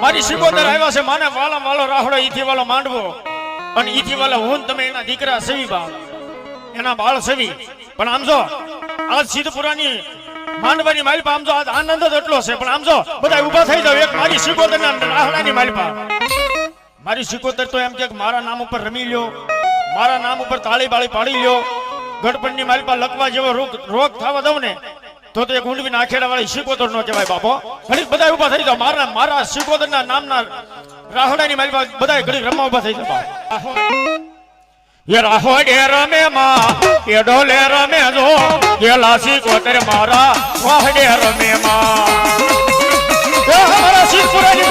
મારી સિકોદર આવ્યા છે માને વાલા વાલો રાહડો ઈથી વાલો માંડવો અને ઈથી વાલો હું તમે એના દીકરા સેવી બા એના બાળ સેવી પણ આમ જો આજ સિદ્ધપુરાની માંડવાની માલપા આમ જો આજ આનંદ જ એટલો છે પણ આમ જો બધા ઊભા થઈ જાવ એક મારી સિકોદરના રાહડાની માલપા મારી સિકોદર તો એમ કે મારા નામ ઉપર રમી લ્યો મારા નામ ઉપર તાળી બાળી પાડી લ્યો ગઢપણની માલપા લકવા જેવો રોગ થવા દઉં ને તો એક ઊંડવી નાખેડા વાળી સિકોદર નો કહેવાય બાપો ઘડી બધા ઊભા થઈ જાવ મારા સિકોદરના નામના રાહડાની માલપા બધા ઘડી રમવા ઊભા થઈ જાવ ये राहोडे रमे माँ ये डोले रमे जो ये लासी को तेरे मारा राहोडे रमे माँ ये हमारा सिद्धपुरानी